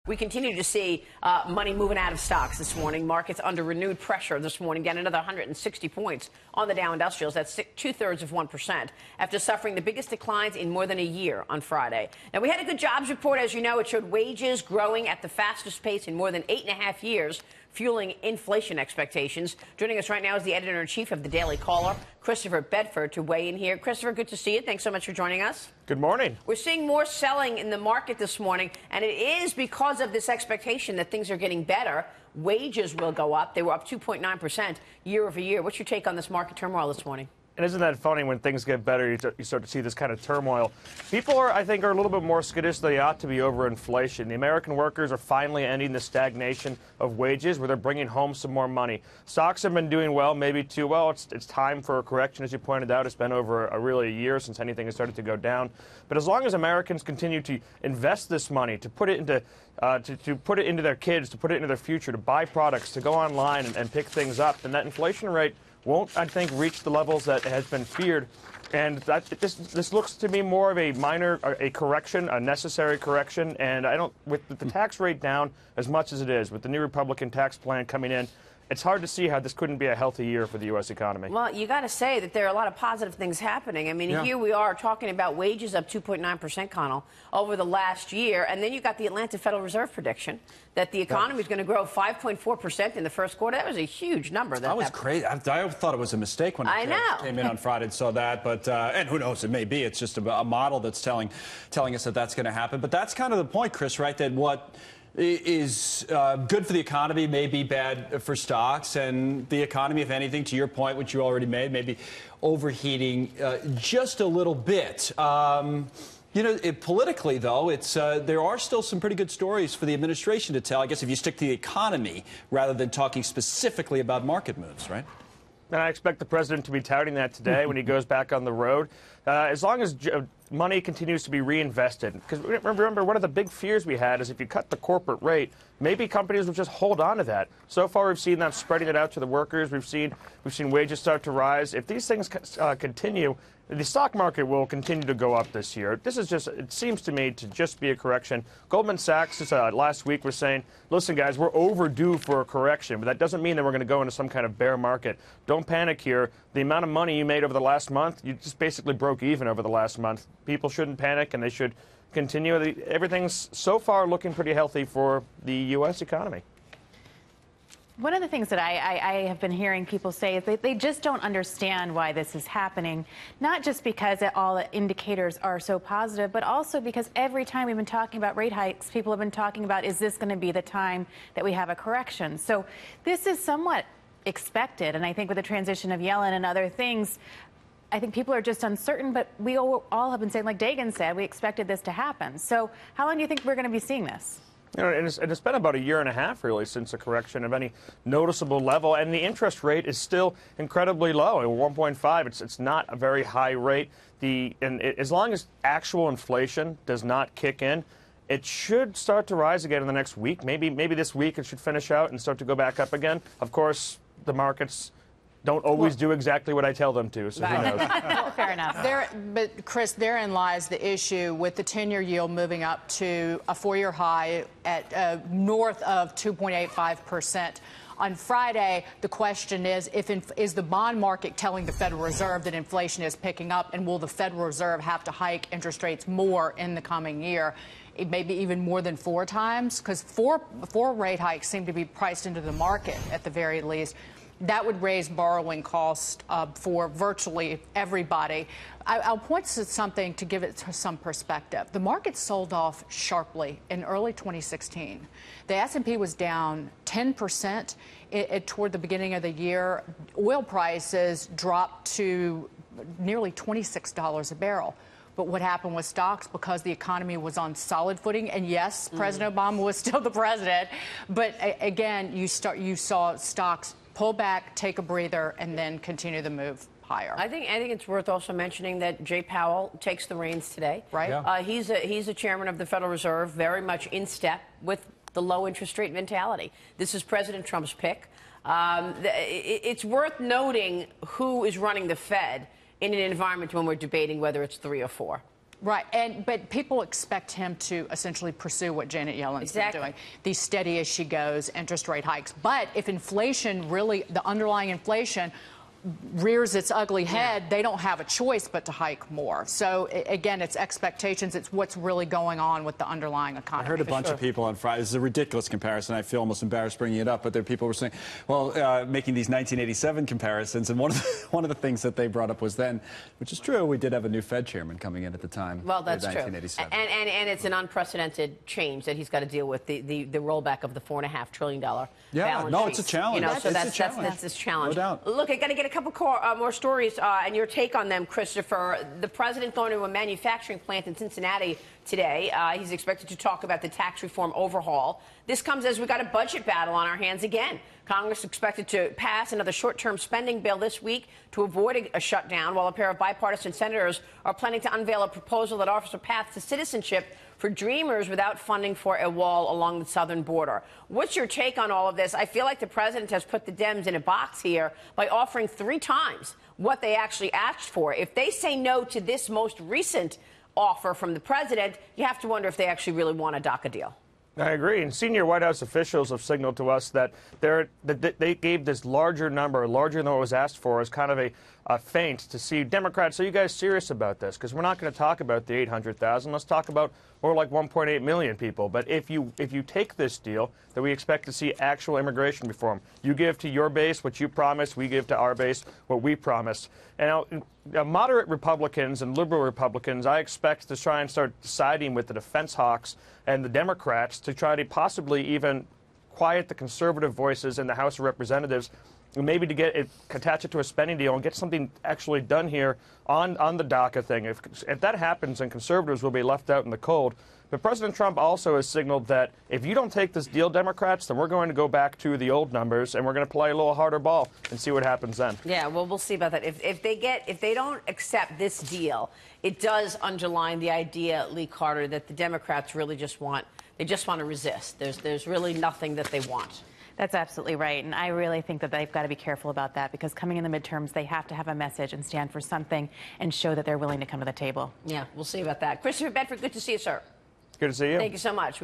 We continue to see money moving out of stocks this morning. Markets under renewed pressure this morning. Again, another 160 points on the Dow Industrials. That's 2/3 of 1% after suffering the biggest declines in more than a year on Friday. Now, we had a good jobs report. As you know, it showed wages growing at the fastest pace in more than 8.5 years, fueling inflation expectations. Joining us right now is the editor-in-chief of the Daily Caller, Christopher Bedford, to weigh in here. Christopher, good to see you. Thanks so much for joining us. Good morning. We're seeing more selling in the market this morning, and it is because of this expectation that things are getting better. Wages will go up. They were up 2.9% year over year. What's your take on this market turmoil this morning? And isn't that funny? When things get better, you start to see this kind of turmoil. People I think, are a little bit more skittish than they ought to be over inflation. The American workers are finally ending the stagnation of wages, where they're bringing home some more money. Stocks have been doing well, maybe too well. It's time for a correction, as you pointed out. It's been over really a year since anything has started to go down. But as long as Americans continue to invest this money, to put it into put it into their kids, to put it into their future, to buy products, to go online and pick things up, then that inflation rate won't, I think, reach the levels that has been feared. And this looks to me more of a minor, a correction, a necessary correction. And with the tax rate down as much as it is, with the new Republican tax plan coming in, it's hard to see how this couldn't be a healthy year for the U.S. economy. Well, you got to say that there are a lot of positive things happening. I mean, Here we are talking about wages up 2.9%, Connell, over the last year. And then you got the Atlanta Federal Reserve prediction that the economy is going to grow 5.4% in the first quarter. That was a huge number. That was crazy. I thought it was a mistake when it came in on Friday and saw that. But and who knows, it may be. It's just a model that's telling us that that's going to happen. But that's kind of the point, Chris, right? That what is good for the economy may be bad for stocks, and the economy, if anything, to your point, which you already made, may be overheating just a little bit. Politically, though, there are still some pretty good stories for the administration to tell, I guess, if you stick to the economy rather than talking specifically about market moves, right? And I expect the president to be touting that today when he goes back on the road. As long as money continues to be reinvested. Because remember, one of the big fears we had is if you cut the corporate rate, maybe companies would just hold on to that. So far, we've seen them spreading it out to the workers. We've seen wages start to rise. If these things continue, the stock market will continue to go up this year. This is it seems to me to just be a correction. Goldman Sachs last week was saying, listen, guys, we're overdue for a correction, but that doesn't mean that we're going to go into some kind of bear market. Don't panic here. The amount of money you made over the last month, you just basically broke even over the last month. People shouldn't panic, and they should continue. Everything's so far looking pretty healthy for the U.S. economy. One of the things that I have been hearing people say is that they just don't understand why this is happening, not just because all the indicators are so positive, but also because every time we've been talking about rate hikes, people have been talking about, is this going to be the time that we have a correction? So this is somewhat expected, and I think with the transition of Yellen and other things, I think people are just uncertain, but we all have been saying, like Dagan said, we expected this to happen. So how long do you think we're going to be seeing this? And it's been about a year and a half, really, since a correction of any noticeable level. And the interest rate is still incredibly low. At 1.5, it's not a very high rate. As long as actual inflation does not kick in, it should start to rise again in the next week. Maybe this week it should finish out and start to go back up again. Of course, the markets don't always do exactly what I tell them to, so who knows? Fair enough. But, Chris, therein lies the issue with the 10-year yield moving up to a 4-year high at north of 2.85%. On Friday, the question is the bond market telling the Federal Reserve that inflation is picking up, and will the Federal Reserve have to hike interest rates more in the coming year? It may be even more than 4 times, because four rate hikes seem to be priced into the market at the very least. That would raise borrowing costs for virtually everybody. I'll point to something to give it some perspective. The market sold off sharply in early 2016. The S&P was down 10% toward the beginning of the year. Oil prices dropped to nearly $26 a barrel. But what happened with stocks, because the economy was on solid footing, and yes, President Obama was still the president, but again, you saw stocks pull back, take a breather, and then continue the move higher. I think it's worth also mentioning that Jay Powell takes the reins today. Right. Yeah. He's a chairman of the Federal Reserve, very much in step with the low interest rate mentality. This is President Trump's pick. It's worth noting who is running the Fed in an environment when we're debating whether it's 3 or 4. Right, but people expect him to essentially pursue what Janet Yellen's been doing, these steady as she goes interest rate hikes. But if inflation really, the underlying inflation rears its ugly head, they don't have a choice but to hike more. So again, it's expectations. It's what's really going on with the underlying economy. I heard a bunch of people on Friday. This is a ridiculous comparison. I feel almost embarrassed bringing it up, but there people were saying, well, making these 1987 comparisons, and one of the things that they brought up was then, which is true, we did have a new Fed chairman coming in at the time. Well, that's true. And it's an unpressidented change that he's got to deal with, the rollback of the $4.5 trillion balance sheet. It's a challenge. So that's his challenge. No doubt. Look, I got to get a couple more stories and your take on them, Christopher. The president going to a manufacturing plant in Cincinnati today. He's expected to talk about the tax reform overhaul. This comes as we got a budget battle on our hands again. Congress expected to pass another short-term spending bill this week to avoid a shutdown, while a pair of bipartisan senators are planning to unveil a proposal that offers a path to citizenship for dreamers without funding for a wall along the southern border. What's your take on all of this? I feel like the president has put the Dems in a box here by offering 3 times what they actually asked for. If they say no to this most recent offer from the president, you have to wonder if they actually really want a DACA deal. I agree. And senior White House officials have signaled to us that they gave this larger number, larger than what was asked for, as kind of a feint to see Democrats. Are you guys serious about this? Because we're not going to talk about the 800,000. Let's talk about more like 1.8 million people. But if you take this deal, then we expect to see actual immigration reform. You give to your base what you promised. We give to our base what we promised. And moderate Republicans and liberal Republicans, I expect to try and start siding with the defense hawks and the Democrats to try to possibly even quiet the conservative voices in the House of Representatives, and maybe to attach it to a spending deal and get something actually done here on the DACA thing. If that happens, then conservatives will be left out in the cold. But President Trump also has signaled that if you don't take this deal, Democrats, then we're going to go back to the old numbers and we're going to play a little harder ball and see what happens then. Yeah, well, we'll see about that. If they don't accept this deal, it does underline the idea, Lee Carter, that the Democrats really just want to resist. There's really nothing that they want. That's absolutely right. And I really think that they've got to be careful about that, because coming in the midterms, they have to have a message and stand for something and show that they're willing to come to the table. Yeah, we'll see about that. Christopher Bedford, good to see you, sir. Good to see you. Thank you so much.